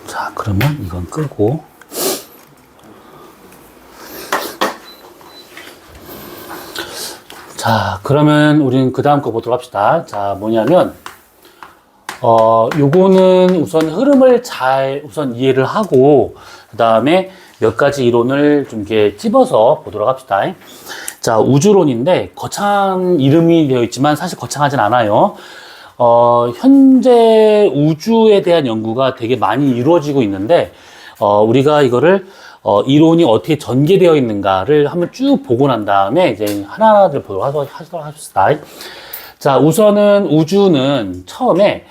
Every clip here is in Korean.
자, 그러면 이건 끄고. 자, 그러면 우리는 그 다음 거 보도록 합시다. 자, 뭐냐면, 요거는 우선 흐름을 잘 우선 이해를 하고, 그 다음에 몇 가지 이론을 좀 이렇게 찝어서 보도록 합시다. 자, 우주론인데, 거창한 이름이 되어 있지만 사실 거창하진 않아요. 현재 우주에 대한 연구가 되게 많이 이루어지고 있는데, 우리가 이거를, 이론이 어떻게 전개되어 있는가를 한번 쭉 보고 난 다음에 이제 하나하나 보도록 합시다. 자, 우선은 우주는 처음에,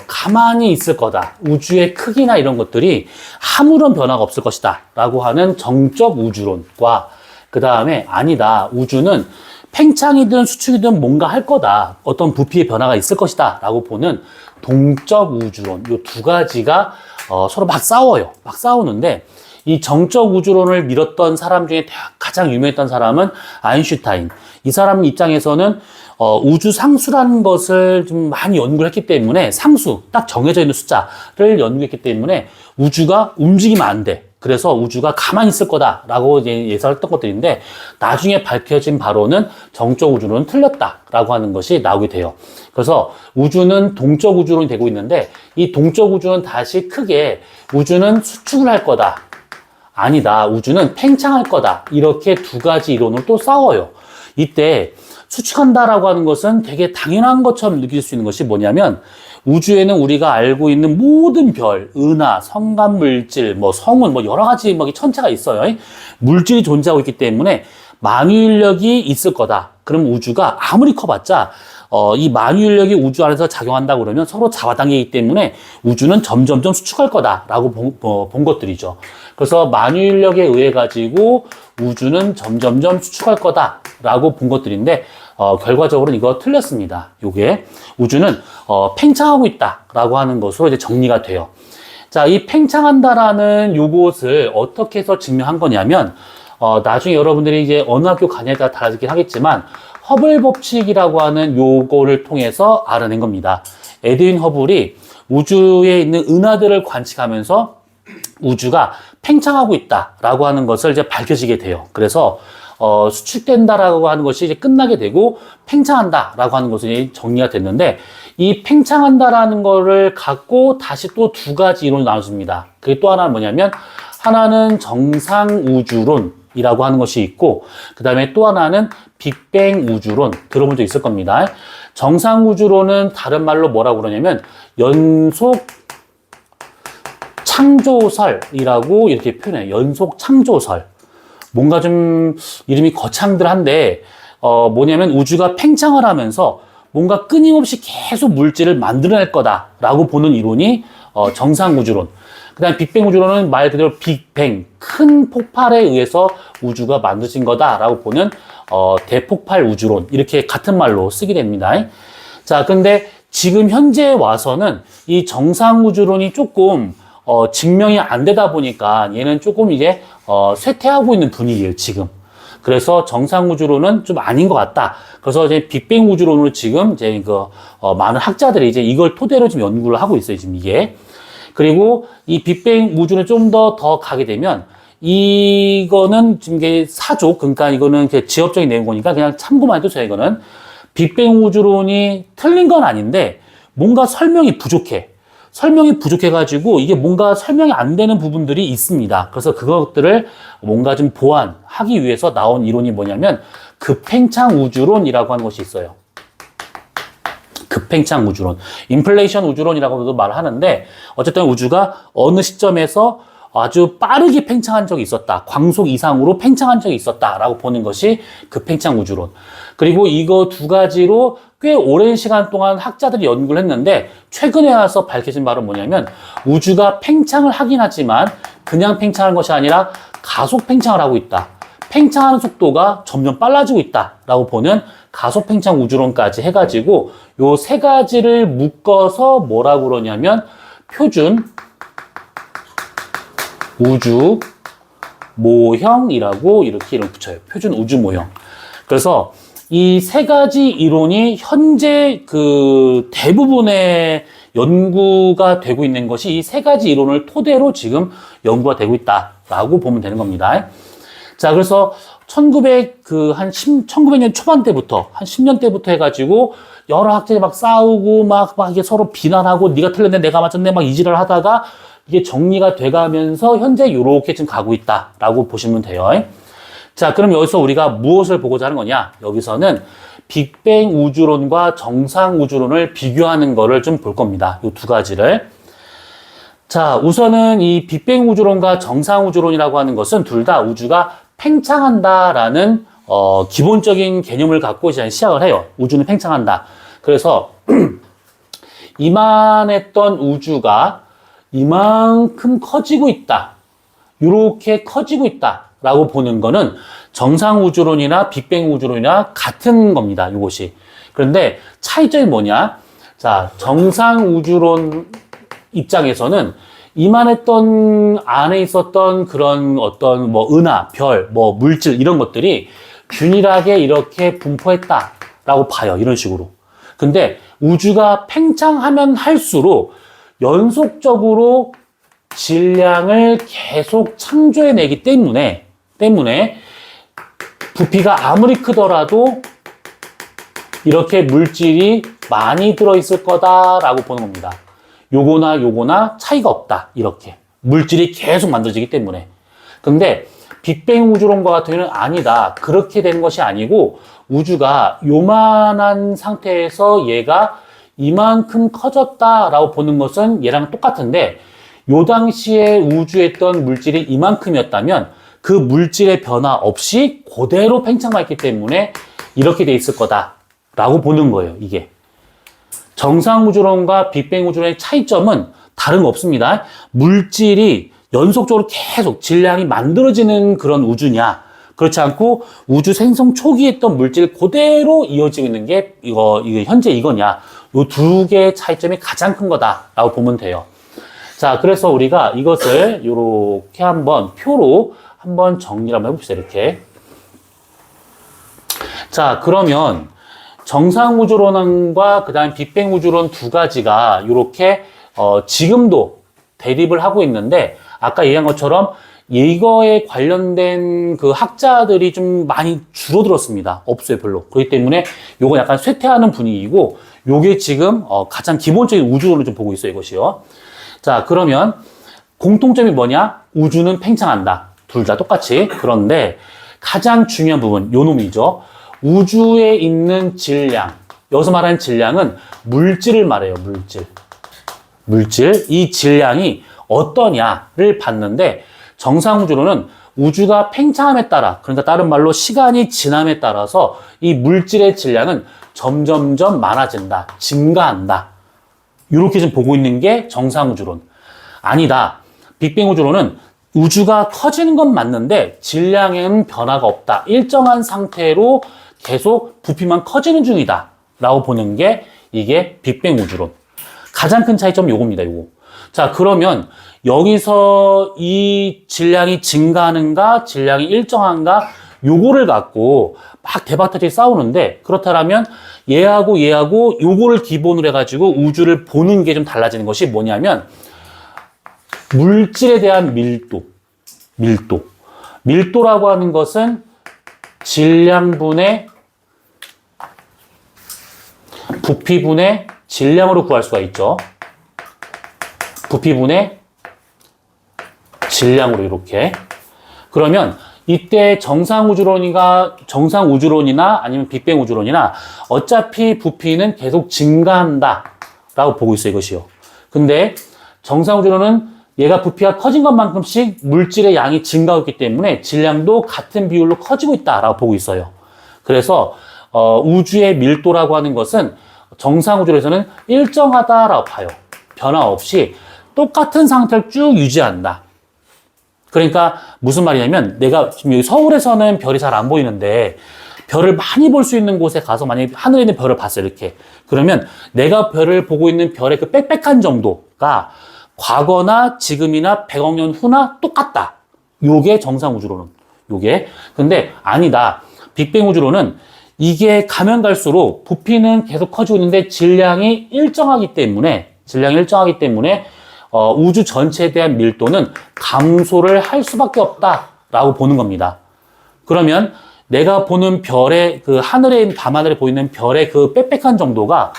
가만히 있을 거다. 우주의 크기나 이런 것들이 아무런 변화가 없을 것이다. 라고 하는 정적 우주론과, 그 다음에 아니다. 우주는 팽창이든 수축이든 뭔가 할 거다. 어떤 부피의 변화가 있을 것이다. 라고 보는 동적 우주론. 이 두 가지가 서로 막 싸워요. 막 싸우는데 이 정적 우주론을 밀었던 사람 중에 가장 유명했던 사람은 아인슈타인. 이 사람 입장에서는 우주 상수라는 것을 좀 많이 연구를 했기 때문에 상수, 딱 정해져 있는 숫자를 연구했기 때문에 우주가 움직이면 안 돼. 그래서 우주가 가만히 있을 거다라고 이제 예상했던 것들인데 나중에 밝혀진 바로는 정적 우주론은 틀렸다라고 하는 것이 나오게 돼요. 그래서 우주는 동적 우주론이 되고 있는데 이 동적 우주는 다시 크게 우주는 수축을 할 거다. 아니다. 우주는 팽창할 거다. 이렇게 두 가지 이론을 또 싸워요. 이때 수축한다라고 하는 것은 되게 당연한 것처럼 느낄 수 있는 것이 뭐냐면 우주에는 우리가 알고 있는 모든 별, 은하, 성간물질, 성운, 여러 가지 천체가 있어요. 물질이 존재하고 있기 때문에 만유인력이 있을 거다. 그럼 우주가 아무리 커봤자 이 만유인력이 우주 안에서 작용한다 그러면 서로 잡아당기기 때문에 우주는 점점점 수축할 거다라고 본 것들이죠. 그래서 만유인력에 의해 가지고 우주는 점점점 수축할 거다라고 본 것들인데 결과적으로는 이거 틀렸습니다. 요게 우주는 팽창하고 있다라고 하는 것으로 이제 정리가 돼요. 자, 이 팽창한다라는 요것을 어떻게 해서 증명한 거냐면 나중에 여러분들이 이제 어느 학교 가냐에 따라 달라지긴 하겠지만 허블 법칙이라고 하는 요거를 통해서 알아낸 겁니다. 에드윈 허블이 우주에 있는 은하들을 관측하면서 우주가 팽창하고 있다라고 하는 것을 이제 밝혀지게 돼요. 그래서 수축된다라고 하는 것이 이제 끝나게 되고 팽창한다라고 하는 것이 정리가 됐는데 이 팽창한다라는 거를 갖고 다시 또 두 가지 이론이 나눠집니다. 그게 또 하나는 뭐냐면 하나는 정상 우주론이라고 하는 것이 있고 그 다음에 또 하나는 빅뱅 우주론 들어본 적 있을 겁니다. 정상 우주론은 다른 말로 뭐라고 그러냐면 연속 창조설이라고 이렇게 표현해요. 연속 창조설. 뭔가 좀 이름이 거창들한데 뭐냐면 우주가 팽창을 하면서 뭔가 끊임없이 계속 물질을 만들어낼 거다라고 보는 이론이 정상 우주론. 그다음 빅뱅 우주론은 말 그대로 빅뱅, 큰 폭발에 의해서 우주가 만들어진 거다라고 보는 대폭발 우주론. 이렇게 같은 말로 쓰게 됩니다. 자, 근데 지금 현재에 와서는 이 정상 우주론이 조금 증명이 안 되다 보니까 얘는 조금 이제 쇠퇴하고 있는 분위기예요, 지금. 그래서 정상 우주론은 좀 아닌 것 같다. 그래서 이제 빅뱅 우주론으로 지금 이제 많은 학자들이 이제 이걸 토대로 지금 연구를 하고 있어요, 지금 이게. 그리고 이 빅뱅 우주론에 좀 더 가게 되면 이거는 지금 이게 사족, 그러니까 이거는 지엽적인 내용이니까 그냥 참고만 해도 돼요, 이거는. 빅뱅 우주론이 틀린 건 아닌데 뭔가 설명이 부족해. 설명이 부족해가지고 이게 뭔가 설명이 안 되는 부분들이 있습니다. 그래서 그것들을 뭔가 좀 보완하기 위해서 나온 이론이 뭐냐면 급팽창 우주론이라고 하는 것이 있어요. 급팽창 우주론. 인플레이션 우주론이라고도 말을 하는데 어쨌든 우주가 어느 시점에서 아주 빠르게 팽창한 적이 있었다. 광속 이상으로 팽창한 적이 있었다라고 보는 것이 급팽창 우주론. 그리고 이거 두 가지로 꽤 오랜 시간 동안 학자들이 연구를 했는데 최근에 와서 밝혀진 바로 뭐냐면 우주가 팽창을 하긴 하지만 그냥 팽창하는 것이 아니라 가속 팽창을 하고 있다. 팽창하는 속도가 점점 빨라지고 있다라고 보는 가소팽창 우주론까지 해가지고 요 세 가지를 묶어서 뭐라고 그러냐면 표준 우주 모형이라고 이렇게 이름 붙여요. 표준 우주 모형. 그래서 이 세 가지 이론이 현재 그 대부분의 연구가 되고 있는 것이 이 세 가지 이론을 토대로 지금 연구가 되고 있다라고 보면 되는 겁니다. 자, 그래서 1900년 초반 때부터, 한 10년 때부터 해가지고, 여러 학자들이 막 싸우고, 막 이게 서로 비난하고, 네가 틀렸네, 내가 맞췄네, 막 이지랄 하다가, 이게 정리가 돼가면서, 현재 요렇게 지금 가고 있다라고 보시면 돼요. 자, 그럼 여기서 우리가 무엇을 보고자 하는 거냐? 여기서는 빅뱅 우주론과 정상 우주론을 비교하는 거를 좀 볼 겁니다. 이 두 가지를. 자, 우선은 이 빅뱅 우주론과 정상 우주론이라고 하는 것은 둘 다 우주가 팽창한다라는 기본적인 개념을 갖고 이제 시작을 해요. 우주는 팽창한다. 그래서 이만했던 우주가 이만큼 커지고 있다. 이렇게 커지고 있다라고 보는 거는 정상 우주론이나 빅뱅 우주론이나 같은 겁니다. 이것이. 그런데 차이점이 뭐냐? 자, 정상 우주론 입장에서는 이만했던 안에 있었던 그런 어떤 뭐 은하, 별, 뭐 물질 이런 것들이 균일하게 이렇게 분포했다라고 봐요. 이런 식으로. 근데 우주가 팽창하면 할수록 연속적으로 질량을 계속 창조해내기 때문에 부피가 아무리 크더라도 이렇게 물질이 많이 들어있을 거다라고 보는 겁니다. 요거나 차이가 없다. 이렇게. 물질이 계속 만들어지기 때문에. 근데 빅뱅 우주론과 같은 경우는 아니다. 그렇게 되는 것이 아니고 우주가 요만한 상태에서 얘가 이만큼 커졌다라고 보는 것은 얘랑 똑같은데 요 당시에 우주에 있던 물질이 이만큼이었다면 그 물질의 변화 없이 그대로 팽창만 했기 때문에 이렇게 돼 있을 거다라고 보는 거예요. 이게. 정상 우주론과 빅뱅 우주론의 차이점은 다른 거 없습니다. 물질이 연속적으로 계속 질량이 만들어지는 그런 우주냐, 그렇지 않고 우주 생성 초기에 있던 물질 그대로 이어지고 있는 게 이거 현재 이거냐, 요 두 개의 차이점이 가장 큰 거다라고 보면 돼요. 자, 그래서 우리가 이것을 이렇게 한번 표로 한번 정리를 한번 해봅시다. 이렇게. 자, 그러면 정상 우주론과 그다음 빅뱅 우주론 두 가지가 이렇게 지금도 대립을 하고 있는데 아까 얘기한 것처럼 이거에 관련된 그 학자들이 좀 많이 줄어들었습니다. 없어요, 별로. 그렇기 때문에 요거 약간 쇠퇴하는 분위기고 요게 지금 가장 기본적인 우주론을 좀 보고 있어요, 이것이요. 자, 그러면 공통점이 뭐냐? 우주는 팽창한다. 둘 다 똑같이. 그런데 가장 중요한 부분, 요 놈이죠. 우주에 있는 질량, 여기서 말하는 질량은 물질을 말해요, 물질. 이 질량이 어떠냐를 봤는데 정상 우주론은 우주가 팽창함에 따라, 그러니까 다른 말로 시간이 지남에 따라서 이 물질의 질량은 점점점 많아진다, 증가한다. 이렇게 좀 보고 있는 게 정상 우주론. 아니다. 빅뱅 우주론은 우주가 커지는 건 맞는데 질량에는 변화가 없다. 일정한 상태로 계속 부피만 커지는 중이다 라고 보는 게 이게 빅뱅 우주론. 가장 큰 차이점은 요겁니다. 요거. 자, 그러면 여기서 이 질량이 증가하는가 질량이 일정한가 요거를 갖고 막 대박 터지게 싸우는데 그렇다면 얘하고 요거를 기본으로 해가지고 우주를 보는 게 좀 달라지는 것이 뭐냐면 물질에 대한 밀도라고 하는 것은 질량분의 부피분의 질량으로 구할 수가 있죠. 부피분의 질량으로 이렇게. 그러면 이때 정상 우주론이나 아니면 빅뱅 우주론이나 어차피 부피는 계속 증가한다 라고 보고 있어요, 이것이요. 근데 정상 우주론은 얘가 부피가 커진 것만큼씩 물질의 양이 증가하고 있기 때문에 질량도 같은 비율로 커지고 있다라고 보고 있어요. 그래서 우주의 밀도라고 하는 것은 정상 우주론에서는 일정하다라고 봐요. 변화 없이 똑같은 상태를 쭉 유지한다. 그러니까 무슨 말이냐면 내가 지금 여기 서울에서는 별이 잘 안 보이는데 별을 많이 볼 수 있는 곳에 가서 만약에 하늘에 있는 별을 봤어요. 이렇게. 그러면 내가 별을 보고 있는 별의 그 빽빽한 정도가 과거나 지금이나 100억 년 후나 똑같다. 요게 정상 우주론은. 요게. 근데 아니다. 빅뱅 우주론은 이게 가면 갈수록 부피는 계속 커지고 있는데 질량이 일정하기 때문에 우주 전체에 대한 밀도는 감소를 할 수밖에 없다라고 보는 겁니다. 그러면 내가 보는 별의 그 하늘에 밤하늘에 보이는 별의 그 빽빽한 정도가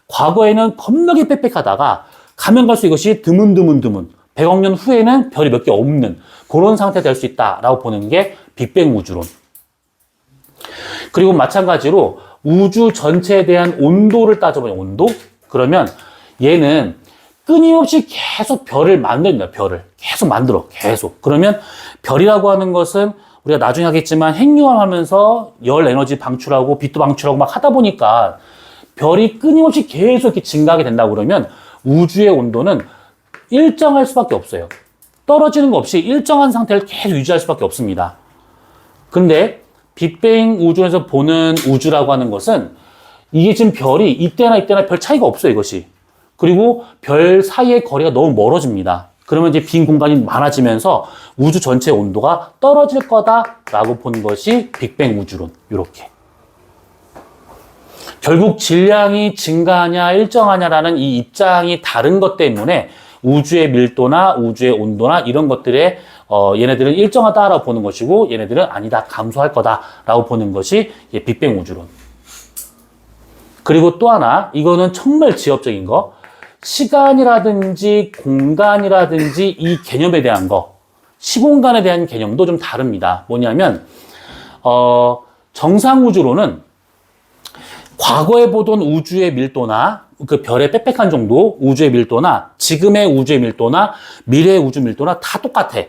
과거에는 겁나게 빽빽하다가 가면 갈수록 이것이 드문드문 100억 년 후에는 별이 몇 개 없는 그런 상태 될 수 있다라고 보는 게 빅뱅 우주론. 그리고 마찬가지로 우주 전체에 대한 온도를 따져보면 온도? 그러면 얘는 끊임없이 계속 별을 만듭니다. 별을 계속 만들어. 계속. 그러면 별이라고 하는 것은 우리가 나중에 하겠지만 핵융합하면서 열 에너지 방출하고 빛도 방출하고 막 하다 보니까 별이 끊임없이 계속 이렇게 증가하게 된다고 그러면 우주의 온도는 일정할 수밖에 없어요. 떨어지는 거 없이 일정한 상태를 계속 유지할 수밖에 없습니다. 근데 빅뱅 우주에서 보는 우주라고 하는 것은 이게 지금 별이 이때나 별 차이가 없어요, 이것이. 그리고 별 사이의 거리가 너무 멀어집니다. 그러면 이제 빈 공간이 많아지면서 우주 전체 온도가 떨어질 거다라고 보는 것이 빅뱅 우주론. 이렇게. 결국 질량이 증가하냐 일정하냐라는 이 입장이 다른 것 때문에 우주의 밀도나 우주의 온도나 이런 것들에 얘네들은 일정하다라고 보는 것이고 얘네들은 아니다 감소할 거다라고 보는 것이 빅뱅 우주론. 그리고 또 하나 이거는 정말 지엽적인 거 시간이라든지 공간이라든지 이 개념에 대한 거 시공간에 대한 개념도 좀 다릅니다. 뭐냐면 정상 우주론은 과거에 보던 우주의 밀도나 그 별의 빽빽한 정도, 우주의 밀도나 지금의 우주의 밀도나 미래의 우주 밀도나 다 똑같아.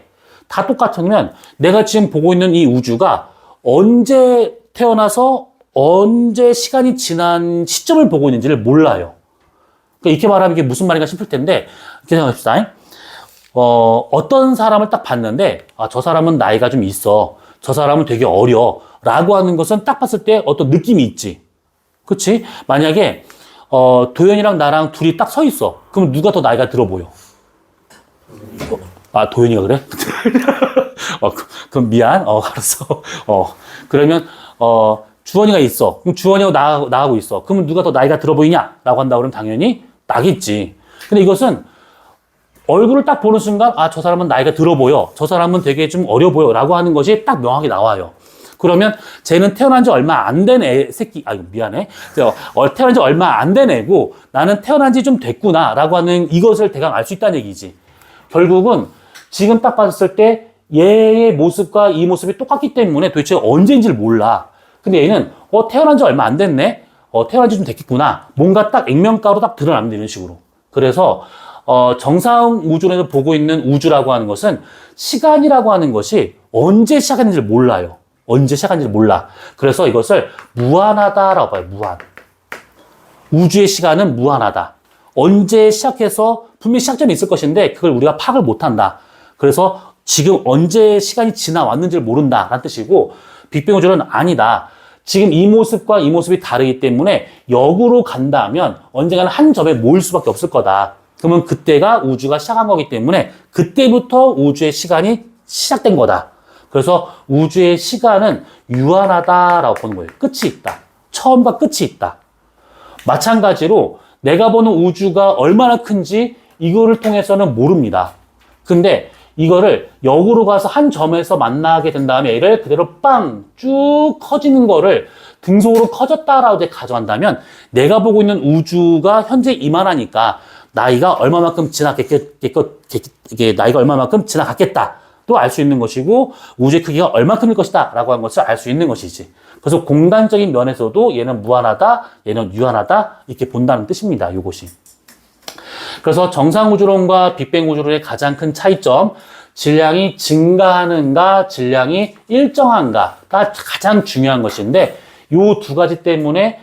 다 똑같으면 내가 지금 보고 있는 이 우주가 언제 태어나서 언제 시간이 지난 시점을 보고 있는지를 몰라요. 그러니까 이렇게 말하면 이게 무슨 말인가 싶을 텐데 이렇게 생각합시다. 어떤 사람을 딱 봤는데 저 사람은 나이가 좀 있어. 저 사람은 되게 어려. 라고 하는 것은 딱 봤을 때 어떤 느낌이 있지. 그치? 만약에 도현이랑 나랑 둘이 딱 서 있어. 그럼 누가 더 나이가 들어 보여? 도현이가 그래? 그럼 미안. 알았어. 그러면 주원이가 있어. 그럼 주원이하고 나하고 있어. 그러면 누가 더 나이가 들어 보이냐? 라고 한다 그러면 당연히 나겠지. 근데 이것은 얼굴을 딱 보는 순간 저 사람은 나이가 들어 보여. 저 사람은 되게 좀 어려 보여. 라고 하는 것이 딱 명확히 나와요. 그러면 쟤는 태어난 지 얼마 안 된 새끼, 미안해. 태어난 지 얼마 안 된 애고 나는 태어난 지 좀 됐구나. 라고 하는 이것을 대강 알 수 있다는 얘기지. 결국은 지금 딱 봤을 때 얘의 모습과 이 모습이 똑같기 때문에 도대체 언제인지를 몰라. 근데 얘는 태어난 지 얼마 안 됐네? 태어난 지 좀 됐겠구나. 뭔가 딱 액면가로 딱 드러납니다. 이런 식으로. 그래서 정상 우주론에서 보고 있는 우주라고 하는 것은 시간이라고 하는 것이 언제 시작했는지를 몰라요. 언제 시작한지를 몰라. 그래서 이것을 무한하다라고 봐요. 무한. 우주의 시간은 무한하다. 언제 시작해서 분명히 시작점이 있을 것인데 그걸 우리가 파악을 못한다. 그래서 지금 언제 시간이 지나왔는지를 모른다라는 뜻이고 빅뱅 우주는 아니다. 지금 이 모습과 이 모습이 다르기 때문에 역으로 간다면 언젠가는 한 점에 모일 수밖에 없을 거다. 그러면 그때가 우주가 시작한 거기 때문에 그때부터 우주의 시간이 시작된 거다. 그래서 우주의 시간은 유한하다라고 보는 거예요. 끝이 있다. 처음과 끝이 있다. 마찬가지로 내가 보는 우주가 얼마나 큰지 이거를 통해서는 모릅니다. 근데 이거를 역으로 가서 한 점에서 만나게 된 다음에 얘를 그대로 빵 쭉 커지는 거를 등속으로 커졌다라고 이제 가져간다면 내가 보고 있는 우주가 현재 이만하니까 나이가 얼마만큼 나이가 얼마만큼 지나갔겠다. 또 알 수 있는 것이고 우주의 크기가 얼마큼일 것이다 라고 하는 것을 알 수 있는 것이지. 그래서 공간적인 면에서도 얘는 무한하다, 얘는 유한하다 이렇게 본다는 뜻입니다. 이것이. 그래서 정상 우주론과 빅뱅 우주론의 가장 큰 차이점, 질량이 증가하는가, 질량이 일정한가가 가장 중요한 것인데 이 두 가지 때문에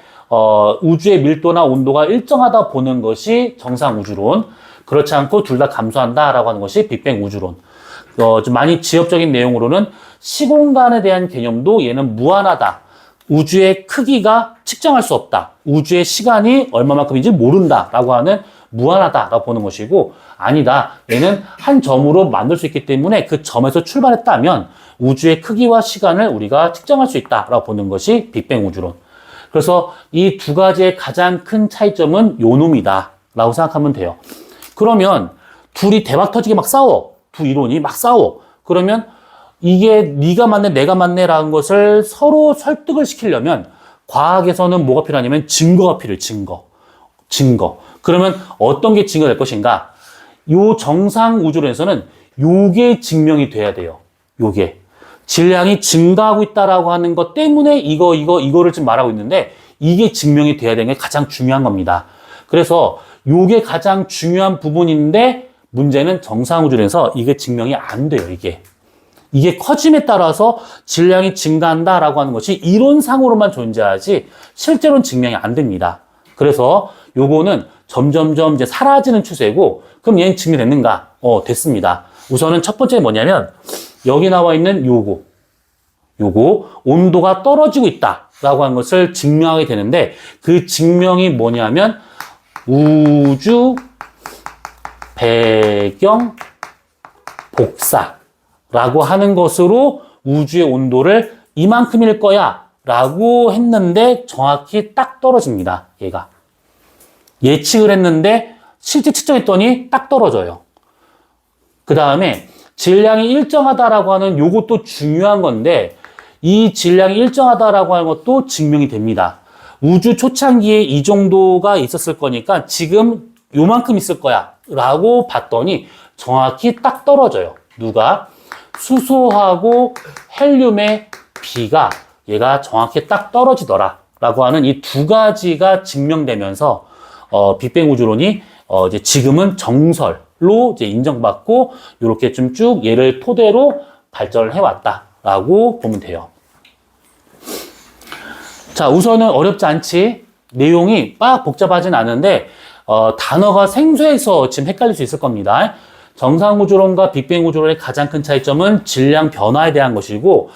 우주의 밀도나 온도가 일정하다 보는 것이 정상 우주론, 그렇지 않고 둘 다 감소한다라고 하는 것이 빅뱅 우주론. 좀 많이 지엽적인 내용으로는 시공간에 대한 개념도 얘는 무한하다. 우주의 크기가 측정할 수 없다. 우주의 시간이 얼마만큼인지 모른다라고 하는 무한하다라고 보는 것이고, 아니다. 얘는 한 점으로 만들 수 있기 때문에 그 점에서 출발했다면 우주의 크기와 시간을 우리가 측정할 수 있다라고 보는 것이 빅뱅 우주론. 그래서 이 두 가지의 가장 큰 차이점은 요 놈이다 라고 생각하면 돼요. 그러면 둘이 대박 터지게 막 싸워. 두 이론이 막 싸워. 그러면 이게 네가 맞네 내가 맞네 라는 것을 서로 설득을 시키려면 과학에서는 뭐가 필요하냐면 증거가 필요해요. 증거. 그러면 어떤 게 증거가 될 것인가? 요 정상 우주론에서는 요게 증명이 돼야 돼요. 요게. 질량이 증가하고 있다라고 하는 것 때문에 이거를 지금 말하고 있는데, 이게 증명이 돼야 되는 게 가장 중요한 겁니다. 그래서 요게 가장 중요한 부분인데, 문제는 정상우주론에서 이게 증명이 안 돼요, 이게 커짐에 따라서 질량이 증가한다라고 하는 것이 이론상으로만 존재하지 실제로는 증명이 안 됩니다. 그래서 요거는 점점점 이제 사라지는 추세고, 그럼 얘는 증명됐는가? 됐습니다. 우선은 첫 번째 뭐냐면, 여기 나와 있는 요거 온도가 떨어지고 있다라고 하는 것을 증명하게 되는데, 그 증명이 뭐냐면 우주 배경 복사라고 하는 것으로 우주의 온도를 이만큼일 거야 라고 했는데 정확히 딱 떨어집니다. 얘가 예측을 했는데 실제 측정했더니 딱 떨어져요. 그 다음에 질량이 일정하다라고 하는 요것도 중요한 건데, 이 질량이 일정하다라고 하는 것도 증명이 됩니다. 우주 초창기에 이 정도가 있었을 거니까 지금 요만큼 있을 거야 라고 봤더니 정확히 딱 떨어져요. 누가? 수소하고 헬륨의 비가 얘가 정확히 딱 떨어지더라 라고 하는 이 두 가지가 증명되면서 빅뱅 우주론이 이제 지금은 정설로 이제 인정받고 이렇게 좀 쭉 얘를 토대로 발전을 해왔다라고 보면 돼요. 자, 우선은 어렵지 않지. 내용이 막 복잡하진 않은데 단어가 생소해서 지금 헷갈릴 수 있을 겁니다. 정상우주론과 빅뱅 우주론의 가장 큰 차이점은 질량 변화에 대한 것이고,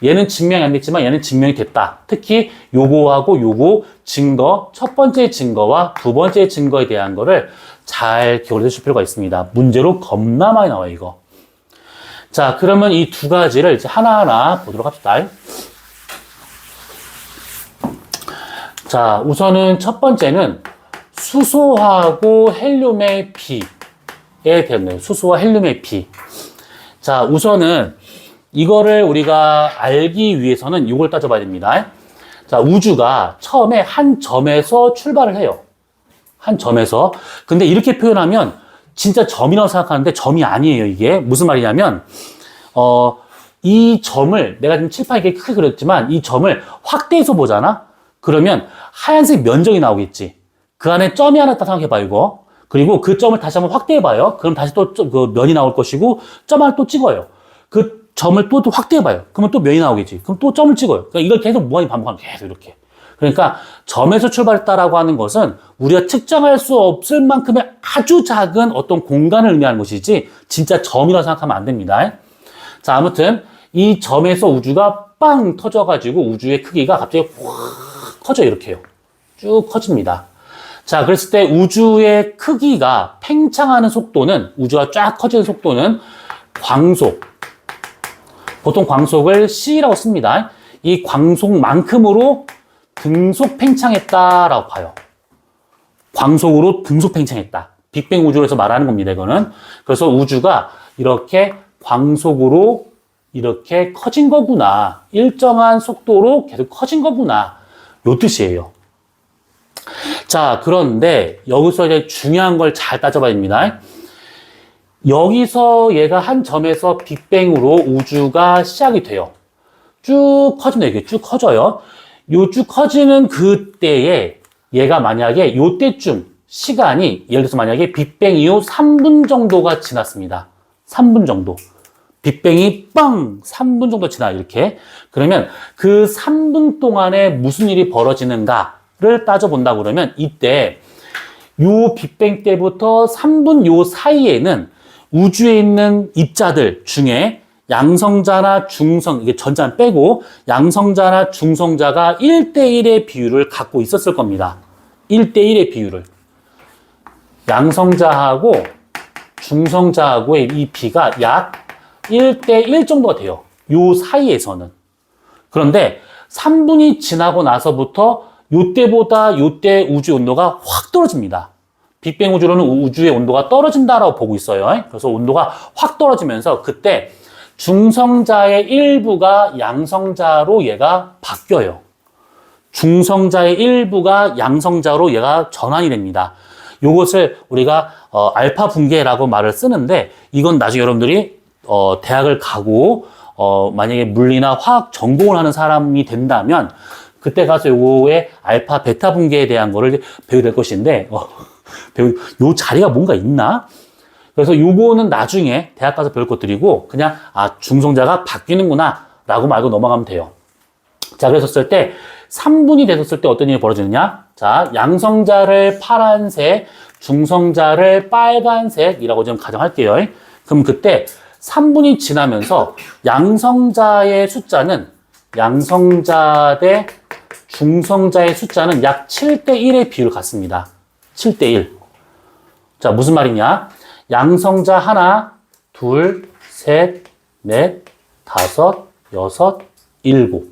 얘는 증명이 안 됐지만 얘는 증명이 됐다. 특히 요거하고 요거 증거, 첫 번째 증거와 두 번째 증거에 대한 거를 잘 기억을 해주실 필요가 있습니다. 문제로 겁나 많이 나와요, 이거. 자, 그러면 이 두 가지를 이제 하나하나 보도록 합시다. 자, 우선은 첫 번째는 수소하고 헬륨의 비에 대한 거예요. 수소와 헬륨의 비. 자, 우선은 이거를 우리가 알기 위해서는 이걸 따져봐야 됩니다. 자, 우주가 처음에 한 점에서 출발을 해요. 한 점에서. 근데 이렇게 표현하면 진짜 점이라고 생각하는데 점이 아니에요, 이게. 무슨 말이냐면, 이 점을, 내가 지금 칠판 이렇게 크게 그렸지만, 이 점을 확대해서 보잖아? 그러면 하얀색 면적이 나오겠지. 그 안에 점이 하나 있다 생각해봐요, 이거. 그리고 그 점을 다시 한번 확대해봐요. 그럼 다시 또 그 면이 나올 것이고, 점 하나 또 찍어요. 그 점을 또 확대해봐요. 그러면 또 면이 나오겠지. 그럼 또 점을 찍어요. 그러니까 이걸 계속 무한히 반복하면 계속 이렇게. 그러니까 점에서 출발했다라고 하는 것은 우리가 측정할 수 없을 만큼의 아주 작은 어떤 공간을 의미하는 것이지 진짜 점이라고 생각하면 안 됩니다. 자, 아무튼 이 점에서 우주가 빵 터져가지고 우주의 크기가 갑자기 확 커져 이렇게요. 쭉 커집니다. 자, 그랬을 때 우주의 크기가 팽창하는 속도는, 우주가 쫙 커지는 속도는 광속. 보통 광속을 C라고 씁니다. 이 광속만큼으로 등속 팽창했다라고 봐요. 광속으로 등속 팽창했다. 빅뱅 우주에서 말하는 겁니다, 이거는. 그래서 우주가 이렇게 광속으로 이렇게 커진 거구나. 일정한 속도로 계속 커진 거구나. 요 뜻이에요. 자, 그런데 여기서 이제 중요한 걸 잘 따져봐야 됩니다. 여기서 얘가 한 점에서 빅뱅으로 우주가 시작이 돼요. 쭉 커진다, 이게 쭉 커져요. 요 쭉 커지는 그때에 얘가 만약에 요때쯤 시간이, 예를 들어서 만약에 빅뱅 이후 3분 정도가 지났습니다. 3분 정도. 빅뱅이 빵! 3분 정도 지나, 이렇게. 그러면 그 3분 동안에 무슨 일이 벌어지는가를 따져본다 그러면 이때 요 빅뱅 때부터 3분 요 사이에는 우주에 있는 입자들 중에 양성자나 중성, 이게 전자는 빼고 양성자나 중성자가 1대1의 비율을 갖고 있었을 겁니다. 1대1의 비율을. 양성자하고 중성자하고의 이 비가 약 1대1 정도가 돼요. 요 사이에서는. 그런데 3분이 지나고 나서부터 요때보다 요때 우주 온도가 확 떨어집니다. 빅뱅 우주로는 우주의 온도가 떨어진다라고 보고 있어요. 그래서 온도가 확 떨어지면서 그때 중성자의 일부가 양성자로 얘가 바뀌어요. 중성자의 일부가 양성자로 얘가 전환이 됩니다. 요것을 우리가 알파 붕괴라고 말을 쓰는데 이건 나중에 여러분들이 대학을 가고 만약에 물리나 화학 전공을 하는 사람이 된다면 그때 가서 요거의 알파 베타 붕괴에 대한 거를 배우게 될 것인데 요 자리가 뭔가 있나? 그래서 요거는 나중에 대학 가서 배울 것들이고 그냥 중성자가 바뀌는구나 라고 말고 넘어가면 돼요. 자, 그랬었을 때 3분이 됐었을 때 어떤 일이 벌어지느냐? 자, 양성자를 파란색, 중성자를 빨간색이라고 좀 가정할게요. 그럼 그때 3분이 지나면서 양성자의 숫자는 양성자 대 중성자의 숫자는 약 7대1의 비율을 갖습니다. 7대1. 자, 무슨 말이냐? 양성자 하나, 둘, 셋, 넷, 다섯, 여섯, 일곱.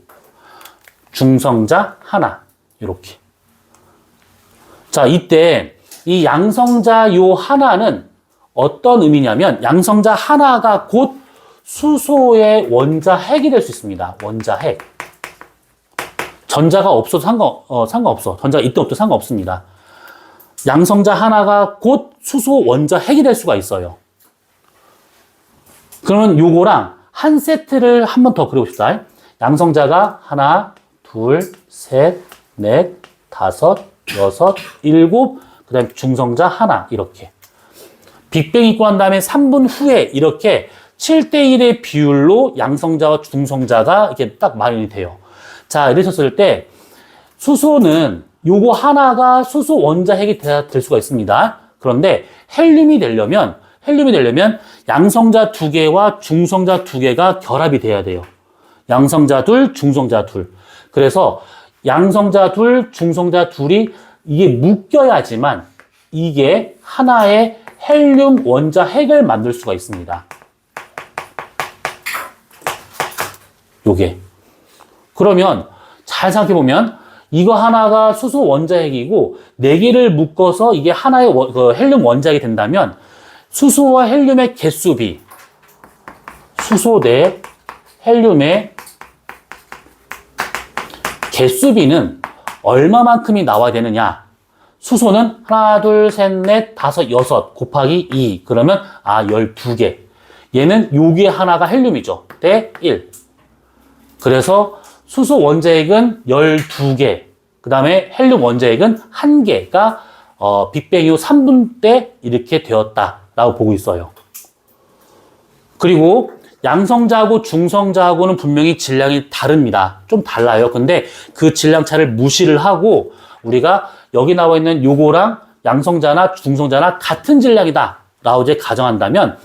중성자 하나. 이렇게. 자, 이때 이 양성자 요 하나는 어떤 의미냐면 양성자 하나가 곧 수소의 원자핵이 될 수 있습니다. 원자핵. 전자가 없어도 상관없어. 전자가 있든 없든 상관없습니다. 양성자 하나가 곧 수소 원자핵이 될 수가 있어요. 그러면 요거랑 한 세트를 한 번 더 그려봅시다. 양성자가 하나, 둘, 셋, 넷, 다섯, 여섯, 일곱, 그 다음에 중성자 하나 이렇게. 빅뱅 있고 난 다음에 3분 후에 이렇게 7대1의 비율로 양성자와 중성자가 이렇게 딱 마련이 돼요. 자, 이러셨을 때 수소는 요거 하나가 수소 원자핵이 될 수가 있습니다. 그런데 헬륨이 되려면 양성자 2개와 중성자 2개가 결합이 돼야 돼요. 양성자 둘, 중성자 둘. 그래서 양성자 둘, 중성자 둘이 이게 묶여야지만 이게 하나의 헬륨 원자핵을 만들 수가 있습니다. 요게. 그러면 잘 생각해보면 이거 하나가 수소 원자핵이고 4개를 묶어서 이게 하나의 헬륨 원자핵이 된다면 수소와 헬륨의 개수비, 수소 대 헬륨의 개수비는 얼마만큼이 나와야 되느냐? 수소는 하나, 둘, 셋, 넷, 다섯, 여섯 곱하기 2. 그러면 12개. 얘는 요게 하나가 헬륨이죠. 대 1. 그래서 수소 원자핵은 12개. 그 다음에 헬륨 원자핵은 1개가 빅뱅 이후 3분 때 이렇게 되었다라고 보고 있어요. 그리고 양성자하고 중성자하고는 분명히 질량이 다릅니다. 좀 달라요. 근데 그 질량 차를 무시를 하고 우리가 여기 나와 있는 요거랑 양성자나 중성자나 같은 질량이다 라고 이제 가정한다면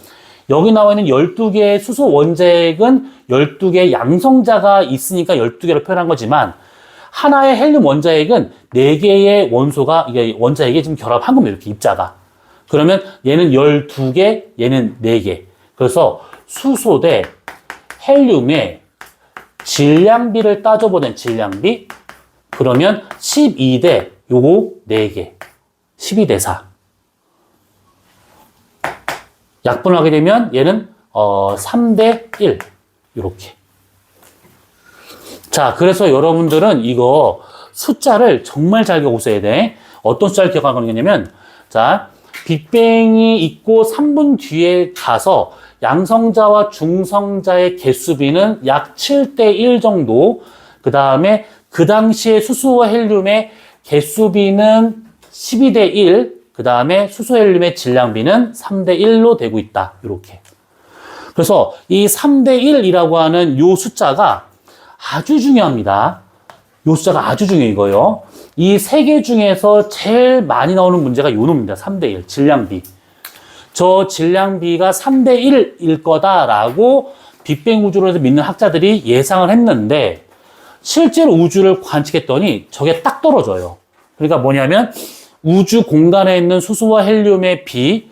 여기 나와 있는 12개의 수소 원자핵은 12개의 양성자가 있으니까 12개로 표현한 거지만 하나의 헬륨 원자핵은 4개의 원소가 이게 원자핵이 지금 결합한 겁니다. 이렇게 입자가. 그러면 얘는 12개, 얘는 4개. 그래서 수소 대 헬륨의 질량비를 따져보는 질량비 그러면 12대 요거 4개 12대 4 약분을 하게 되면 얘는 3대 1 이렇게. 자, 그래서 여러분들은 이거 숫자를 정말 잘 기억하고 있어야 돼. 어떤 숫자를 기억하는 거냐면 자, 빅뱅이 있고 3분 뒤에 가서 양성자와 중성자의 개수비는 약 7대1 정도. 그 다음에 그 당시에 수소와 헬륨의 개수비는 12대1. 그 다음에 수소 헬륨의 질량비는 3대1로 되고 있다. 이렇게. 그래서 이 3대1이라고 하는 요 숫자가 아주 중요합니다. 요 숫자가 아주 중요해요, 이거요. 이 세 개 중에서 제일 많이 나오는 문제가 요 놈입니다. 3대1, 질량비. 저 질량비가 3대1일 거다라고 빅뱅 우주로 해서 믿는 학자들이 예상을 했는데 실제로 우주를 관측했더니 저게 딱 떨어져요. 그러니까 뭐냐면 우주 공간에 있는 수소와 헬륨의 비,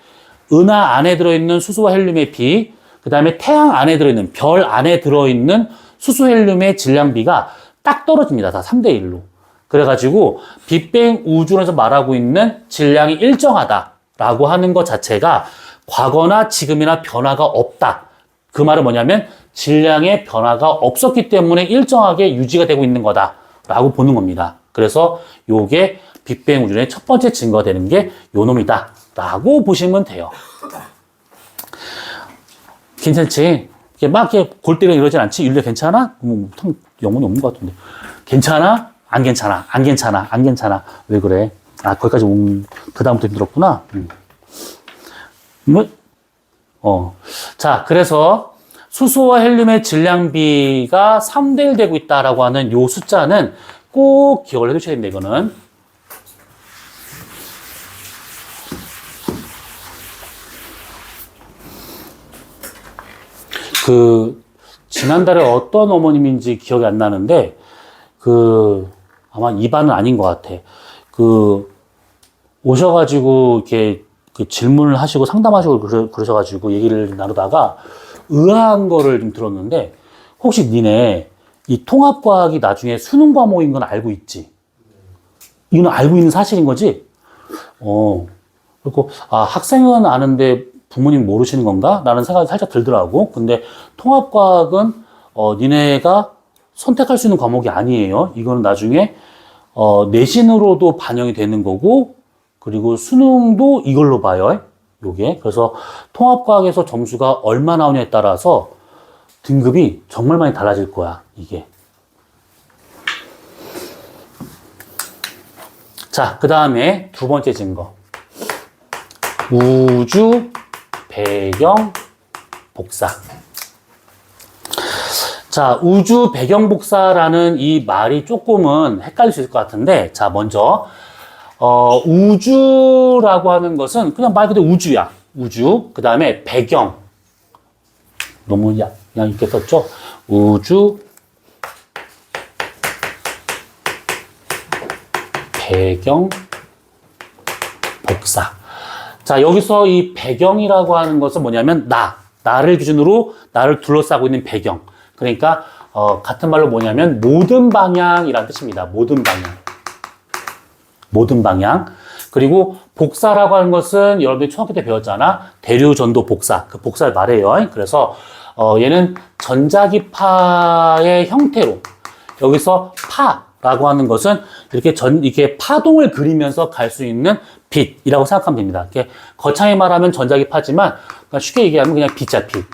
은하 안에 들어있는 수소와 헬륨의 비, 그 다음에 태양 안에 들어있는, 별 안에 들어있는 수소 헬륨의 질량비가 딱 떨어집니다. 다 3대1로. 그래가지고 빅뱅 우주론에서 말하고 있는 질량이 일정하다라고 하는 것 자체가 과거나 지금이나 변화가 없다. 그 말은 뭐냐면 질량의 변화가 없었기 때문에 일정하게 유지가 되고 있는 거다라고 보는 겁니다. 그래서 요게 빅뱅 우주론의 첫 번째 증거가 되는 게 요 놈이다라고 보시면 돼요. 괜찮지? 이게 막 이렇게 골 때리고 이러진 않지? 윤리야 괜찮아? 영혼이 없는 것 같은데. 괜찮아? 안 괜찮아? 안 괜찮아? 안 괜찮아? 왜 그래? 아, 거기까지 그 다음부터 힘들었구나. 자, 그래서 수소와 헬륨의 질량비가 3대1 되고 있다라고 하는 요 숫자는 꼭 기억을 해 두셔야 됩니다, 이거는. 지난달에 어떤 어머님인지 기억이 안 나는데, 아마 입안은 아닌 것 같아. 오셔가지고, 이렇게, 질문을 하시고 상담하시고 그러셔가지고 얘기를 나누다가 의아한 거를 좀 들었는데, 혹시 니네 이 통합과학이 나중에 수능 과목인 건 알고 있지? 이건 알고 있는 사실인 거지? 그리고, 학생은 아는데 부모님 모르시는 건가? 라는 생각이 살짝 들더라고. 근데 통합과학은, 니네가 선택할 수 있는 과목이 아니에요. 이거는 나중에, 내신으로도 반영이 되는 거고, 그리고 수능도 이걸로 봐요. 요게. 그래서 통합과학에서 점수가 얼마 나오냐에 따라서 등급이 정말 많이 달라질 거야. 이게. 자, 그 다음에 두 번째 증거. 우주 배경 복사. 자, 우주 배경 복사라는 이 말이 조금은 헷갈릴 수 있을 것 같은데, 자, 먼저, 우주라고 하는 것은 그냥 말 그대로 우주야. 우주. 그 다음에 배경. 너무 그냥 이렇게 썼죠? 우주 배경 복사. 자, 여기서 이 배경이라고 하는 것은 뭐냐면 나를 기준으로 나를 둘러싸고 있는 배경. 그러니까 같은 말로 뭐냐면 모든 방향이라는 뜻입니다. 모든 방향. 모든 방향. 그리고 복사라고 하는 것은 여러분들이 초등학교 때 배웠잖아. 대류, 전도, 복사. 그 복사를 말해요. 그래서 얘는 전자기파의 형태로 여기서 파라고 하는 것은 이렇게 파동을 그리면서 갈 수 있는 빛이라고 생각하면 됩니다. 이렇게 거창히 말하면 전자기파지만 쉽게 얘기하면 그냥 빛이야, 빛.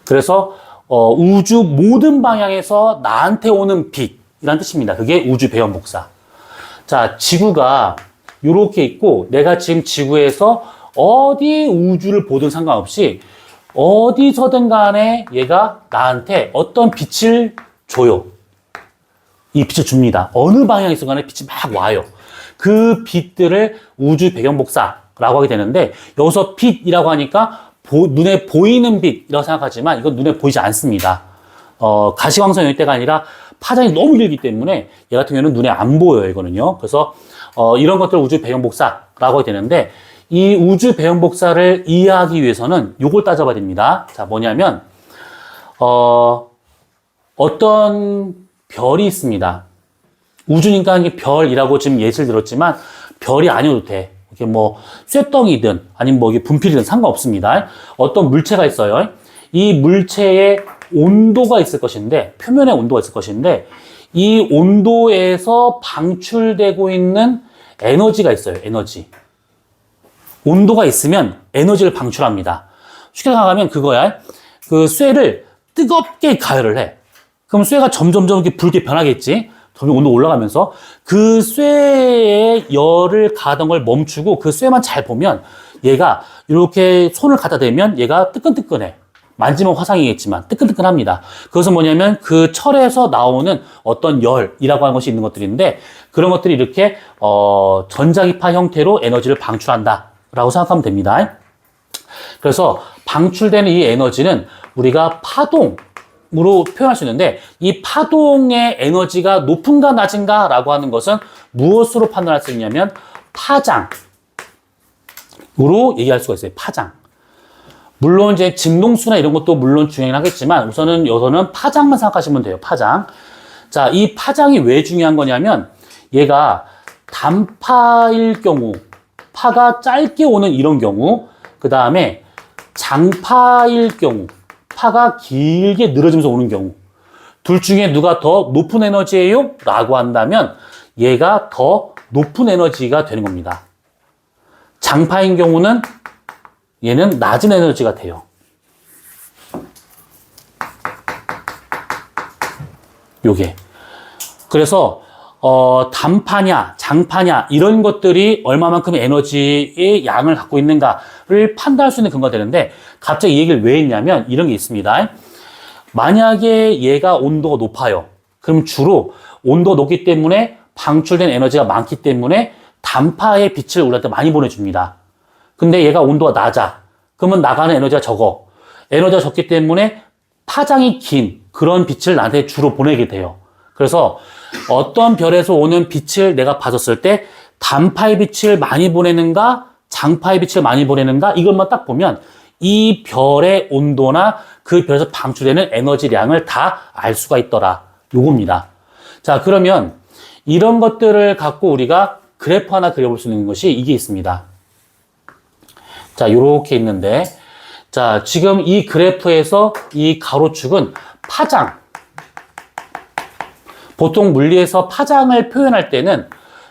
그래서 우주 모든 방향에서 나한테 오는 빛이라는 뜻입니다. 그게 우주 배경 복사. 자, 지구가 이렇게 있고 내가 지금 지구에서 어디 우주를 보든 상관없이 어디서든 간에 얘가 나한테 어떤 빛을 줘요. 이 빛을 줍니다. 어느 방향에서 간에 빛이 막 와요. 그 빛들을 우주 배경 복사라고 하게 되는데 여기서 빛이라고 하니까 눈에 보이는 빛이라고 생각하지만 이건 눈에 보이지 않습니다. 가시광선 영역대가 아니라 파장이 너무 길기 때문에 얘 같은 경우는 눈에 안 보여요, 이거는요. 그래서 이런 것들을 우주 배경 복사라고 하게 되는데 이 우주 배경 복사를 이해하기 위해서는 요걸 따져봐야 됩니다. 자, 뭐냐면 어떤 별이 있습니다. 우주니까 이게 별이라고 지금 예시를 들었지만 별이 아니어도 돼. 이게 뭐 쇳덩이든 아니면 뭐 이게 분필이든 상관없습니다. 어떤 물체가 있어요. 이 물체에 온도가 있을 것인데, 표면에 온도가 있을 것인데, 이 온도에서 방출되고 있는 에너지가 있어요. 에너지. 온도가 있으면 에너지를 방출합니다. 쉽게 생각하면 그거야. 그 쇠를 뜨겁게 가열을 해. 그럼 쇠가 점점 이렇게 붉게 변하겠지. 점점 온도 올라가면서 그 쇠에 열을 가하던 걸 멈추고 그 쇠만 잘 보면 얘가 이렇게 손을 갖다 대면 얘가 뜨끈뜨끈해. 만지면 화상이겠지만 뜨끈뜨끈합니다. 그것은 뭐냐면 그 철에서 나오는 어떤 열이라고 하는 것이 있는 것들인데 그런 것들이 이렇게 전자기파 형태로 에너지를 방출한다라고 생각하면 됩니다. 그래서 방출되는 이 에너지는 우리가 파동으로 표현할 수 있는데 이 파동의 에너지가 높은가 낮은가 라고 하는 것은 무엇으로 판단할 수 있냐면 파장으로 얘기할 수가 있어요. 파장. 물론 이제 진동수나 이런 것도 물론 중요하긴 하겠지만 우선은 여기서는 파장만 생각하시면 돼요. 파장. 자, 이 파장이 왜 중요한 거냐면 얘가 단파일 경우, 파가 짧게 오는 이런 경우, 그 다음에 장파일 경우, 파가 길게 늘어지면서 오는 경우, 둘 중에 누가 더 높은 에너지예요? 라고 한다면 얘가 더 높은 에너지가 되는 겁니다. 장파인 경우는 얘는 낮은 에너지가 돼요. 요게. 그래서 단파냐, 장파냐 이런 것들이 얼마만큼 에너지의 양을 갖고 있는가를 판단할 수 있는 근거가 되는데 갑자기 이 얘기를 왜 했냐면 이런 게 있습니다. 만약에 얘가 온도가 높아요. 그럼 주로 온도가 높기 때문에 방출된 에너지가 많기 때문에 단파의 빛을 우리한테 많이 보내줍니다. 근데 얘가 온도가 낮아. 그러면 나가는 에너지가 적어. 에너지가 적기 때문에 파장이 긴 그런 빛을 나한테 주로 보내게 돼요. 그래서 어떤 별에서 오는 빛을 내가 봤었을 때 단파의 빛을 많이 보내는가 장파의 빛을 많이 보내는가 이것만 딱 보면 이 별의 온도나 그 별에서 방출되는 에너지량을 다 알 수가 있더라. 요겁니다. 자, 그러면 이런 것들을 갖고 우리가 그래프 하나 그려볼 수 있는 것이 이게 있습니다. 자, 요렇게 있는데 자, 지금 이 그래프에서 이 가로축은 파장. 보통 물리에서 파장을 표현할 때는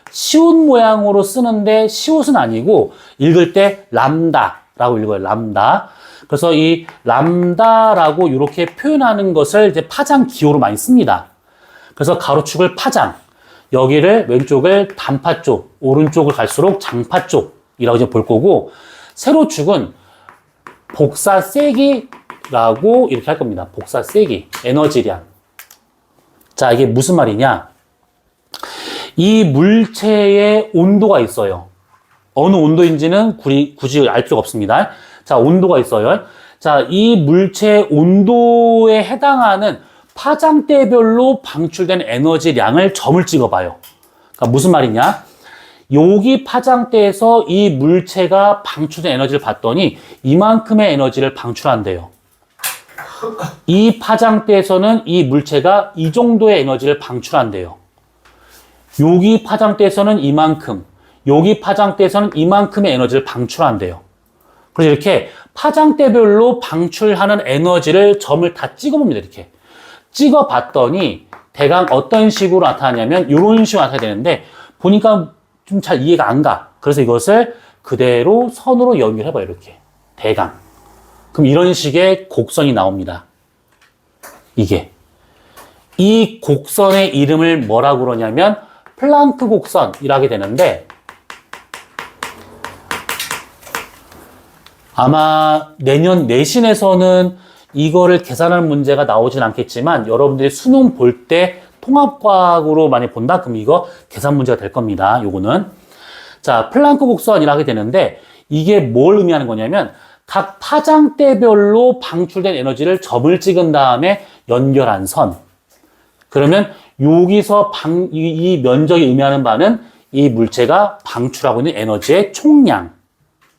시옷 모양으로 쓰는데 시옷은 아니고 읽을 때 람다라고 읽어요. 람다. 그래서 이 람다라고 이렇게 표현하는 것을 이제 파장 기호로 많이 씁니다. 그래서 가로축을 파장, 여기를 왼쪽을 단파 쪽, 오른쪽을 갈수록 장파 쪽이라고 이제 볼 거고 세로축은 복사 세기라고 이렇게 할 겁니다. 복사 세기, 에너지량. 자, 이게 무슨 말이냐? 이 물체의 온도가 있어요. 어느 온도인지는 굳이 알 필요가 없습니다. 자, 온도가 있어요. 자, 이 물체의 온도에 해당하는 파장대별로 방출된 에너지량을 점을 찍어봐요. 그러니까 무슨 말이냐? 여기 파장대에서 이 물체가 방출된 에너지를 봤더니 이만큼의 에너지를 방출한대요. 이 파장대에서는 이 물체가 이 정도의 에너지를 방출한대요. 여기 파장대에서는 이만큼, 여기 파장대에서는 이만큼의 에너지를 방출한대요. 그래서 이렇게 파장대별로 방출하는 에너지를 점을 다 찍어봅니다. 이렇게 찍어봤더니 대강 어떤 식으로 나타나냐면 이런 식으로 나타나야 되는데 보니까 좀 잘 이해가 안 가. 그래서 이것을 그대로 선으로 연결해봐요. 이렇게 대강. 그럼 이런 식의 곡선이 나옵니다. 이게. 이 곡선의 이름을 뭐라고 그러냐면 플랑크 곡선이라고 하게 되는데 아마 내년 내신에서는 이거를 계산할 문제가 나오진 않겠지만 여러분들이 수능 볼 때 통합과학으로 많이 본다? 그럼 이거 계산 문제가 될 겁니다. 요거는. 자, 플랑크 곡선이라고 하게 되는데 이게 뭘 의미하는 거냐면 각 파장대별로 방출된 에너지를 점을 찍은 다음에 연결한 선. 그러면 여기서 이 면적이 의미하는 바는 이 물체가 방출하고 있는 에너지의 총량.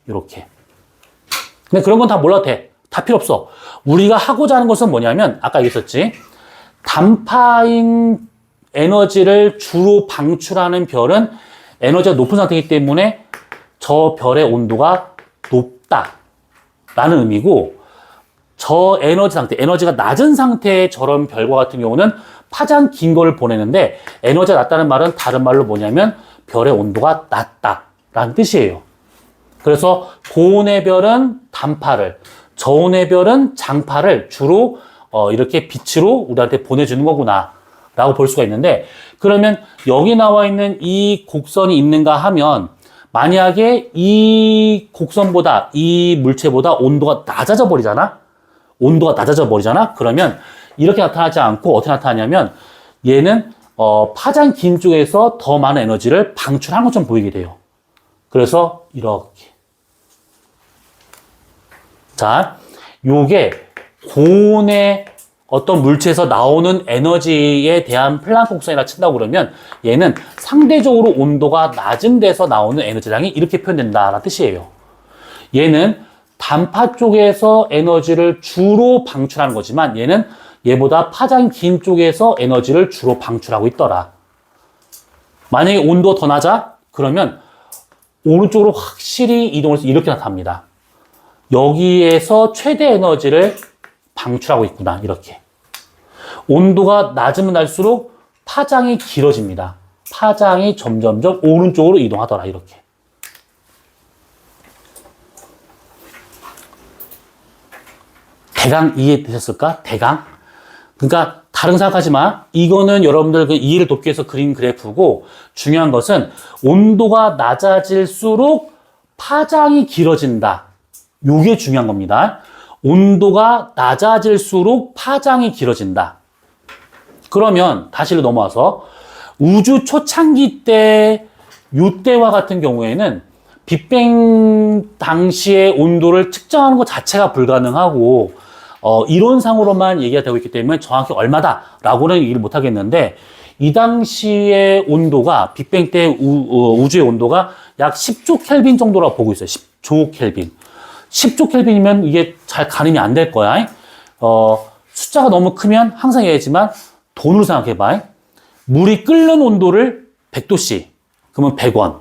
이렇게. 근데 그런 건 다 몰라도 돼. 다 필요 없어. 우리가 하고자 하는 것은 뭐냐면 아까 얘기했었지. 단파인 에너지를 주로 방출하는 별은 에너지가 높은 상태이기 때문에 저 별의 온도가 높다라는 의미고 저 에너지 상태, 에너지가 낮은 상태의 저런 별과 같은 경우는 파장 긴 거를 보내는데 에너지가 낮다는 말은 다른 말로 뭐냐면 별의 온도가 낮다라는 뜻이에요. 그래서 고온의 별은 단파를, 저온의 별은 장파를 주로 이렇게 빛으로 우리한테 보내주는 거구나 라고 볼 수가 있는데 그러면 여기 나와 있는 이 곡선이 있는가 하면 만약에 이 곡선보다 이 물체보다 온도가 낮아져 버리잖아? 온도가 낮아져 버리잖아? 그러면 이렇게 나타나지 않고 어떻게 나타나냐면 얘는 파장 긴 쪽에서 더 많은 에너지를 방출하는 것처럼 보이게 돼요. 그래서 이렇게 자, 요게 고온의 어떤 물체에서 나오는 에너지에 대한 플랑크 곡선이라 친다고 그러면 얘는 상대적으로 온도가 낮은 데서 나오는 에너지량이 이렇게 표현된다라는 뜻이에요. 얘는 단파 쪽에서 에너지를 주로 방출하는 거지만 얘는 얘보다 파장이 긴 쪽에서 에너지를 주로 방출하고 있더라. 만약에 온도가 더 낮아? 그러면 오른쪽으로 확실히 이동해서 이렇게 나타납니다. 여기에서 최대 에너지를 방출하고 있구나, 이렇게. 온도가 낮으면 날수록 파장이 길어집니다. 파장이 점점점 오른쪽으로 이동하더라, 이렇게. 대강 이해되셨을까? 대강? 그러니까 다른 생각하지 마. 이거는 여러분들 그 이해를 돕기 위해서 그린 그래프고 중요한 것은 온도가 낮아질수록 파장이 길어진다. 요게 중요한 겁니다. 온도가 낮아질수록 파장이 길어진다. 그러면 다시 넘어와서 우주 초창기 때 요때와 같은 경우에는 빅뱅 당시의 온도를 측정하는 것 자체가 불가능하고 이론상으로만 얘기가 되고 있기 때문에 정확히 얼마다라고는 얘기를 못 하겠는데 이 당시의 온도가 빅뱅 때 우주의 온도가 약 10조 켈빈 정도라고 보고 있어요. 10조 켈빈. 10조 켈빈이면 이게 잘 가늠이 안 될 거야. 숫자가 너무 크면 항상 얘기하지만 돈으로 생각해봐. 물이 끓는 온도를 100도씨. 그러면 100원.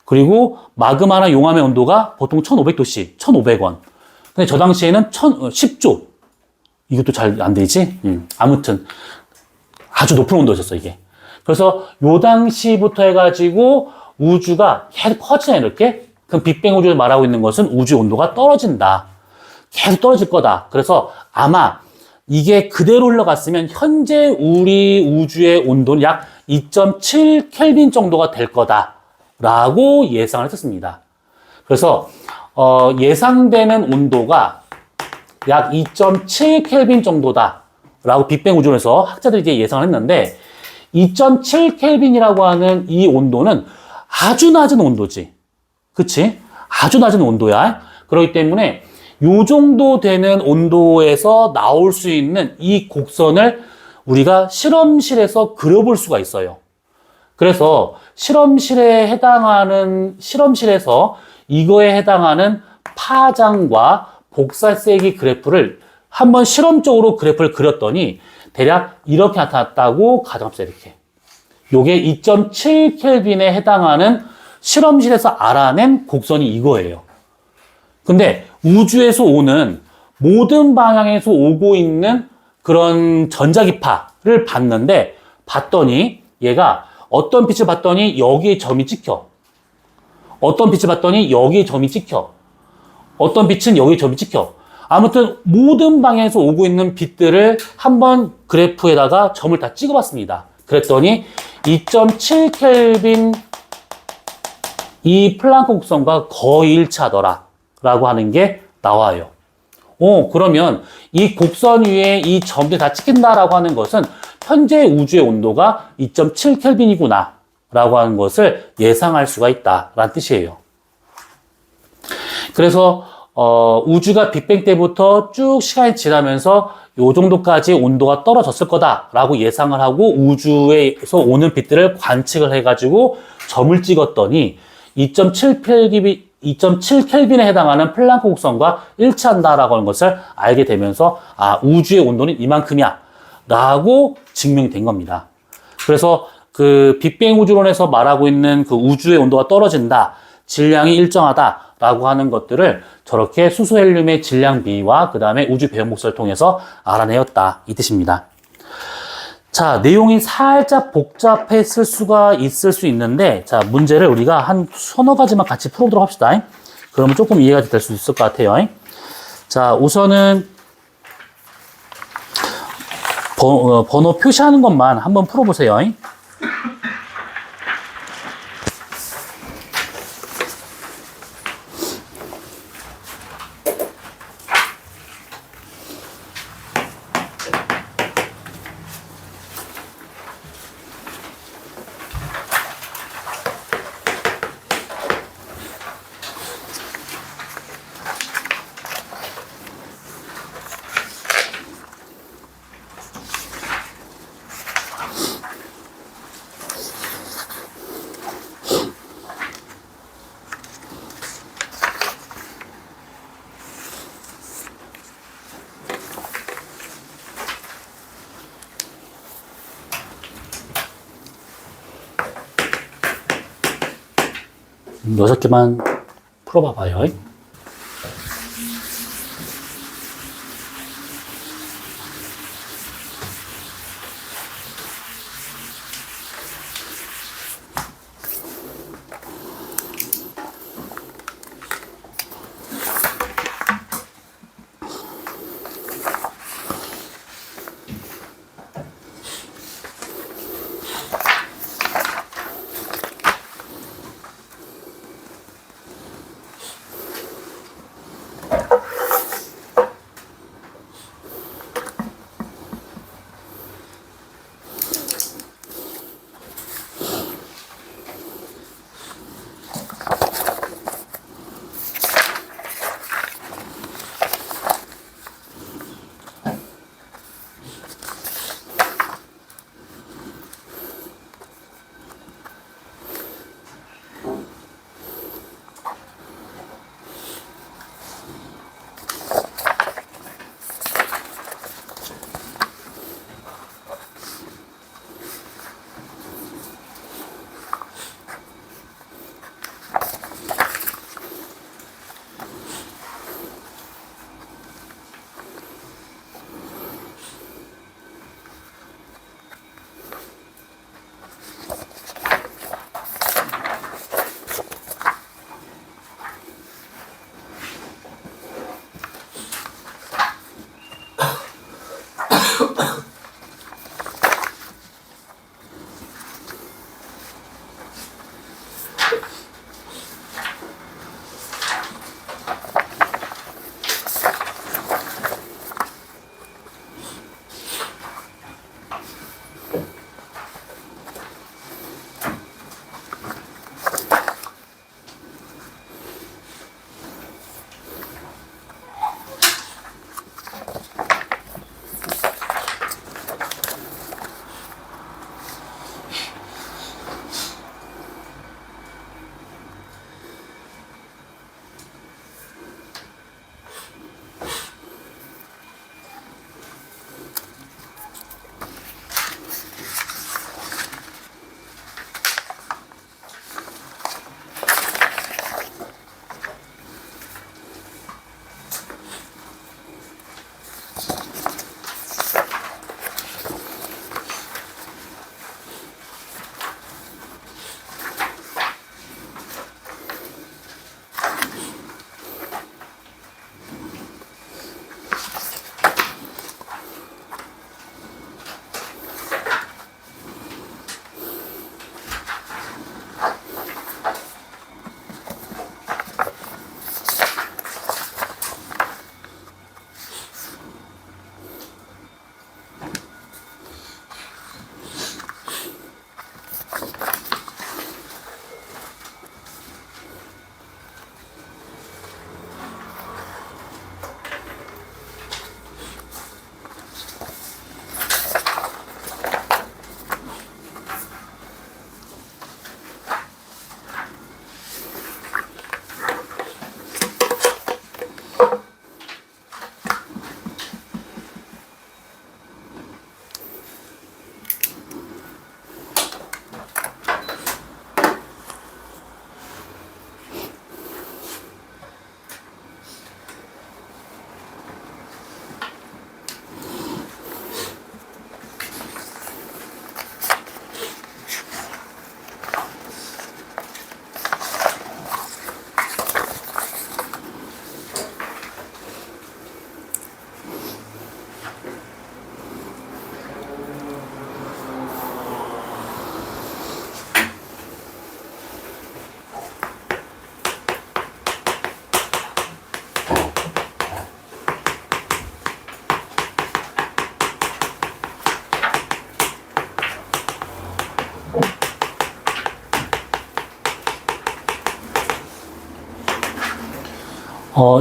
그리고 마그마나 용암의 온도가 보통 1500도씨. 1500원. 근데 저 당시에는 10조. 이것도 잘 안 되지? 아무튼 아주 높은 온도였었어, 이게. 그래서 요 당시부터 해가지고 우주가 계속 커지잖아, 이렇게. 그럼 빅뱅 우주를 말하고 있는 것은 우주 온도가 떨어진다. 계속 떨어질 거다. 그래서 아마 이게 그대로 흘러갔으면 현재 우리 우주의 온도는 약 2.7 켈빈 정도가 될 거다라고 예상을 했었습니다. 그래서 예상되는 온도가 약 2.7 켈빈 정도다라고 빅뱅 우주론에서 학자들이 이제 예상을 했는데 2.7 켈빈이라고 하는 이 온도는 아주 낮은 온도지. 그치? 아주 낮은 온도야. 그렇기 때문에 요 정도 되는 온도에서 나올 수 있는 이 곡선을 우리가 실험실에서 그려볼 수가 있어요. 그래서 실험실에서 이거에 해당하는 파장과 복사세기 그래프를 한번 실험적으로 그래프를 그렸더니 대략 이렇게 나타났다고 가정합시다, 이렇게. 요게 2.7 켈빈에 해당하는 실험실에서 알아낸 곡선이 이거예요. 근데 우주에서 오는 모든 방향에서 오고 있는 그런 전자기파를 봤더니 얘가 어떤 빛을 봤더니 여기에 점이 찍혀. 어떤 빛을 봤더니 여기에 점이 찍혀. 어떤 빛은 여기에 점이 찍혀. 아무튼 모든 방향에서 오고 있는 빛들을 한번 그래프에다가 점을 다 찍어봤습니다. 그랬더니 2.7 켈빈 이 플랑크 곡선과 거의 일치하더라 라고 하는 게 나와요. 그러면 이 곡선 위에 이 점들이 다 찍힌다라고 하는 것은 현재 우주의 온도가 2.7 켈빈이구나 라고 하는 것을 예상할 수가 있다라는 뜻이에요. 그래서 우주가 빅뱅 때부터 쭉 시간이 지나면서 요 정도까지 온도가 떨어졌을 거다라고 예상을 하고 우주에서 오는 빛들을 관측을 해가지고 점을 찍었더니 2.7 켈빈에 해당하는 플랑크 곡선과 일치한다라고 하는 것을 알게 되면서 우주의 온도는 이만큼이야 라고 증명이 된 겁니다. 그래서 그 빅뱅 우주론에서 말하고 있는 그 우주의 온도가 떨어진다, 질량이 일정하다라고 하는 것들을 저렇게 수소 헬륨의 질량 비와 그 다음에 우주 배열 목설을 통해서 알아내었다 이 뜻입니다. 자, 내용이 살짝 복잡했을 수가 있을 수 있는데, 자, 문제를 우리가 한 서너 가지만 같이 풀어보도록 합시다. 그러면 조금 이해가 될 수 있을 것 같아요. 자, 우선은 번호 표시하는 것만 한번 풀어보세요. 6개만 풀어봐봐요.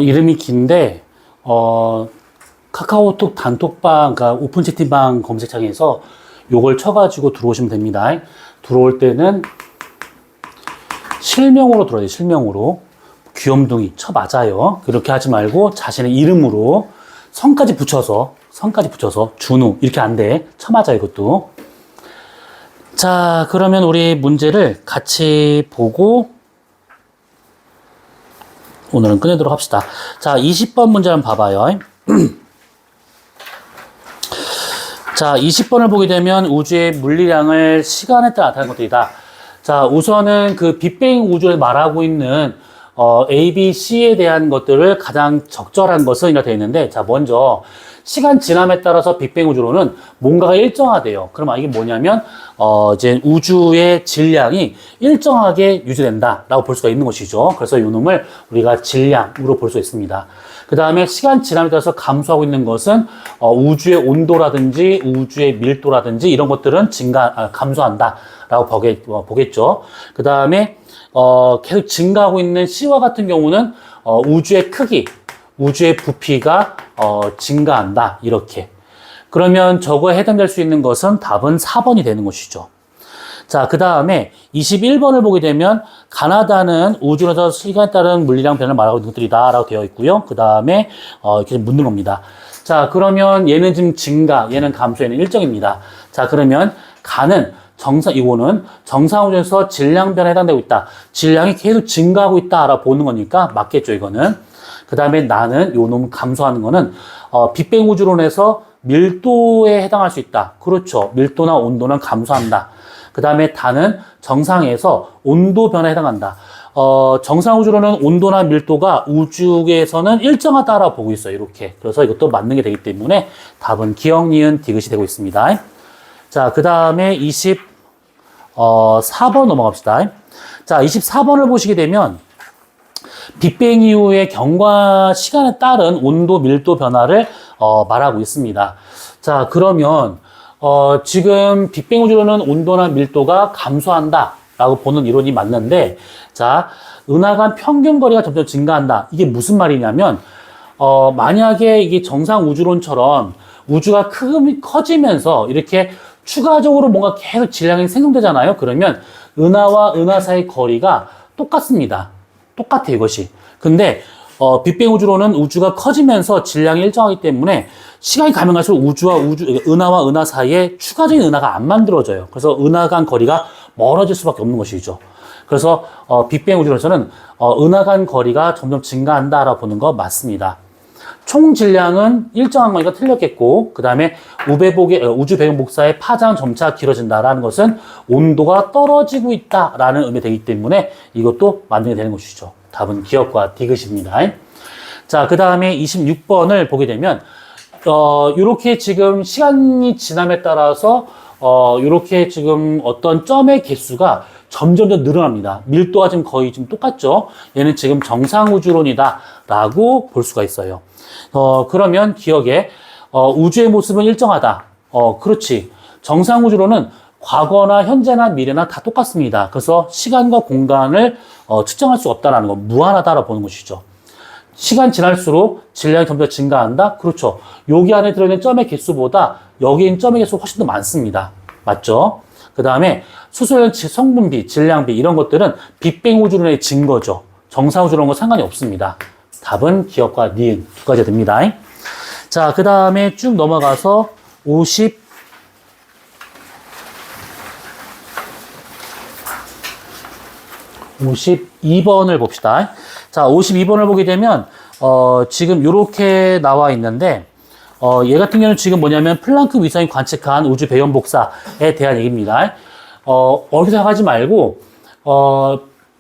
이름이 긴데, 카카오톡 단톡방, 그러니까 오픈 채팅방 검색창에서 요걸 쳐가지고 들어오시면 됩니다. 들어올 때는 실명으로 들어야 돼요, 실명으로. 귀염둥이, 쳐맞아요. 그렇게 하지 말고 자신의 이름으로 성까지 붙여서, 준우, 이렇게 안 돼. 쳐맞아, 이것도. 자, 그러면 우리 문제를 같이 보고 오늘은 끝내도록 합시다. 자, 20번 문제 한번 봐봐요. 자, 20번을 보게 되면 우주의 물리량을 시간에 따라 나타내는 것들이다. 자, 우선은 그 빅뱅 우주를 말하고 있는 A, B, C에 대한 것들을 가장 적절한 것은 이렇게 되어 있는데, 자, 먼저 시간 지남에 따라서 빅뱅 우주로는 뭔가가 일정하대요. 그러면 이게 뭐냐면 이제 우주의 질량이 일정하게 유지된다라고 볼 수가 있는 것이죠. 그래서 이 놈을 우리가 질량으로 볼 수 있습니다. 그 다음에 시간 지남에 따라서 감소하고 있는 것은 우주의 온도라든지 우주의 밀도라든지 이런 것들은 감소한다라고 보겠죠. 그 다음에 계속 증가하고 있는 C와 같은 경우는 우주의 크기, 우주의 부피가 증가한다. 이렇게. 그러면 저거에 해당될 수 있는 것은 답은 4번이 되는 것이죠. 자, 그 다음에 21번을 보게 되면 가나다는 우주에서 시간에 따른 물리량 변화를 말하고 있는 것들이다 라고 되어 있고요. 그 다음에 이렇게 묻는 겁니다. 자, 그러면 얘는 지금 증가, 얘는 감소, 얘는 일정입니다. 자, 그러면 가는 이거는 정상 우주에서 질량 변화에 해당되고 있다. 질량이 계속 증가하고 있다라고 보는 거니까 맞겠죠, 이거는. 그 다음에 나는 요 놈 감소하는 거는 빅뱅 우주론에서 밀도에 해당할 수 있다. 그렇죠. 밀도나 온도는 감소한다. 그 다음에 다는 정상에서 온도 변화에 해당한다. 정상 우주로는 온도나 밀도가 우주에서는 일정하다라고 보고 있어요. 이렇게. 그래서 이것도 맞는 게 되기 때문에 답은 기억, 니은, 디귿이 되고 있습니다. 자, 그 다음에 24번 넘어갑시다. 자, 24번을 보시게 되면 빅뱅 이후의 경과 시간에 따른 온도, 밀도 변화를 말하고 있습니다. 자, 그러면 지금 빅뱅 우주로는 온도나 밀도가 감소한다라고 보는 이론이 맞는데, 자, 은하간 평균 거리가 점점 증가한다. 이게 무슨 말이냐면, 만약에 이게 정상 우주론처럼 우주가 커지면서 이렇게 추가적으로 뭔가 계속 질량이 생성되잖아요. 그러면 은하와 은하 사이 거리가 똑같습니다. 똑같아요, 이것이. 근데 빅뱅 우주로는 우주가 커지면서 질량이 일정하기 때문에 시간이 가면 갈수록 은하와 은하 사이에 추가적인 은하가 안 만들어져요. 그래서 은하 간 거리가 멀어질 수밖에 없는 것이죠. 그래서 빅뱅 우주론에서는 은하 간 거리가 점점 증가한다라고 보는 거 맞습니다. 총 질량은 일정한 거니까 틀렸겠고, 그 다음에 우주 배경 복사의 파장 점차 길어진다라는 것은 온도가 떨어지고 있다라는 의미가 되기 때문에 이것도 맞는 게 되는 것이죠. 답은 기억과 디귿입니다. 자, 그 다음에 26번을 보게 되면 요렇게 지금 시간이 지남에 따라서 요렇게 지금 어떤 점의 개수가 점점 더 늘어납니다. 밀도가 지금 거의 지금 똑같죠. 얘는 지금 정상 우주론이다라고 볼 수가 있어요. 그러면 기억에 우주의 모습은 일정하다. 그렇지. 정상 우주론은 과거나 현재나 미래나 다 똑같습니다. 그래서 시간과 공간을 측정할 수 없다라는 거, 무한하다라고 보는 것이죠. 시간 지날수록 질량이 점점 증가한다? 그렇죠. 여기 안에 들어있는 점의 개수보다 여기 있는 점의 개수가 훨씬 더 많습니다. 맞죠? 그 다음에 수소연 성분비, 질량비 이런 것들은 빅뱅 우주론의 증거죠. 정상 우주론과 상관이 없습니다. 답은 기억과 니은 두 가지가 됩니다. 자, 그 다음에 쭉 넘어가서 52번을 봅시다. 자, 52번을 보게 되면 지금 이렇게 나와 있는데 얘 같은 경우는 지금 뭐냐면 플랑크 위성이 관측한 우주 배경 복사에 대한 얘기입니다. 어디서 생각하지 말고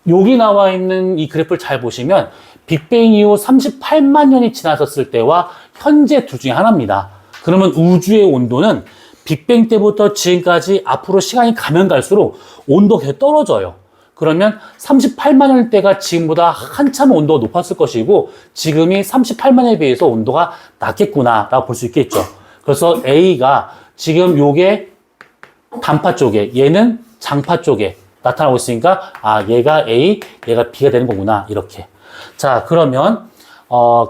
여기 나와 있는 이 그래프를 잘 보시면 빅뱅 이후 38만 년이 지나섰을 때와 현재 둘 중에 하나입니다. 그러면 우주의 온도는 빅뱅 때부터 지금까지 앞으로 시간이 가면 갈수록 온도가 계속 떨어져요. 그러면 38만 년 때가 지금보다 한참 온도가 높았을 것이고 지금이 38만 년에 비해서 온도가 낮겠구나라고 볼 수 있겠죠. 그래서 A가 지금 요게 단파 쪽에, 얘는 장파 쪽에 나타나고 있으니까 얘가 A, 얘가 B가 되는 거구나 이렇게. 자, 그러면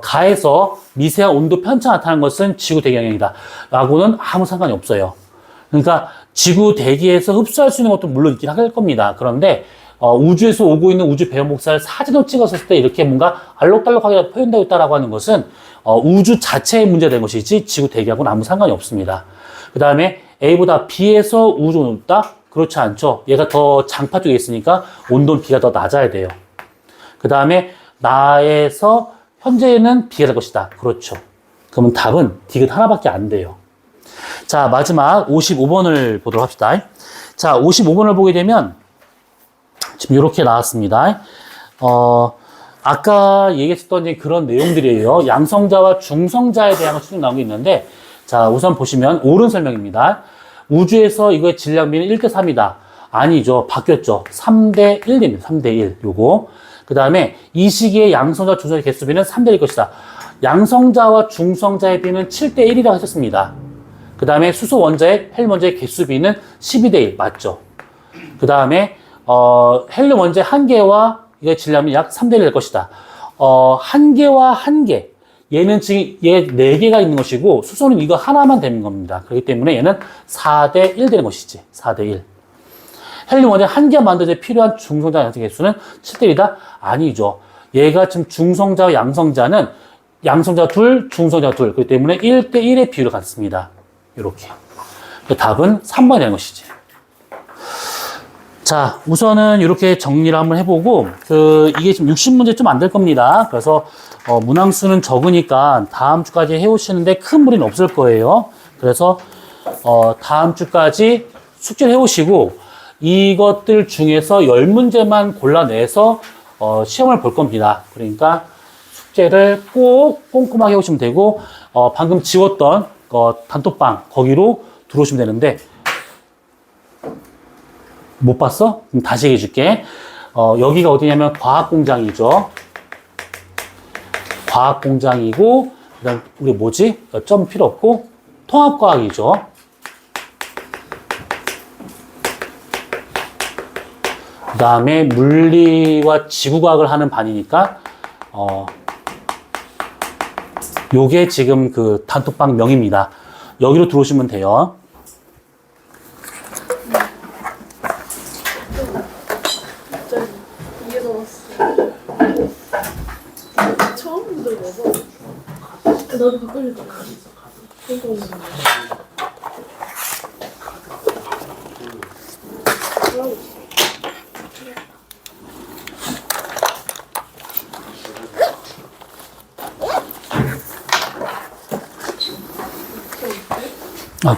가에서 미세한 온도 편차가 나타나는 것은 지구 대기 영향이다 라고는 아무 상관이 없어요. 그러니까 지구 대기에서 흡수할 수 있는 것도 물론 있긴 할 겁니다. 그런데 우주에서 오고 있는 우주 배경 복사를 사진으로 찍었을 때 이렇게 뭔가 알록달록하게 표현되고 있다라고 하는 것은 우주 자체의 문제가 된 것이지 지구 대기하고는 아무 상관이 없습니다. 그 다음에 A보다 B에서 우주가 높다? 그렇지 않죠. 얘가 더 장파 쪽에 있으니까 온도는 B가 더 낮아야 돼요. 그 다음에 나에서 현재는 B가 될 것이다. 그렇죠. 그러면 답은 디귿 하나밖에 안 돼요. 자, 마지막 55번을 보도록 합시다. 자, 55번을 보게 되면 지금 이렇게 나왔습니다. 아까 얘기했었던 이제 그런 내용들이에요. 양성자와 중성자에 대한 쭉 나온 게 있는데, 자, 우선 보시면 옳은 설명입니다. 우주에서 이거의 질량비는 1대3이다. 아니죠. 바뀌었죠. 3대1 됩니다. 3대1. 요거. 그 다음에 이 시기에 양성자, 중성자 개수비는 3대1일 것이다. 양성자와 중성자의 비는 7대1이라고 했었습니다. 그 다음에 수소 원자의 헬륨 원자의 개수비는 12대1. 맞죠? 그 다음에, 헬륨 원자의 한 개와 이거 질량이 약 3대1 될 것이다. 한 개와 한 개. 얘는 지금 얘 4개가 있는 것이고 수소는 이거 하나만 되는 겁니다. 그렇기 때문에 얘는 4대1 되는 것이지. 4대1. 헬륨 원자 한 개 만드는 데 필요한 중성자 양성 개수는 7대1이다? 아니죠. 얘가 지금 중성자와 양성자는 양성자 둘, 중성자 둘. 그렇기 때문에 1대1의 비율을 갖습니다. 이렇게. 답은 3번이 되는 것이지. 자, 우선은 이렇게 정리를 한번 해보고, 이게 지금 60문제 좀 안 될 겁니다. 그래서, 문항수는 적으니까 다음 주까지 해오시는데 큰 무리는 없을 거예요. 그래서, 다음 주까지 숙제를 해오시고, 이것들 중에서 10문제만 골라내서, 시험을 볼 겁니다. 그러니까, 숙제를 꼭 꼼꼼하게 해오시면 되고, 방금 지웠던, 단톡방, 거기로 들어오시면 되는데, 못 봤어? 그럼 다시 얘기해 줄게. 여기가 어디냐면 과학공장이죠. 과학공장이고, 그 다음, 우리 뭐지? 점 필요 없고, 통합과학이죠. 그 다음에 물리와 지구과학을 하는 반이니까, 요게 지금 그 단톡방 명입니다. 여기로 들어오시면 돼요. 처음 들어봐서 나도 바꾸니까 아,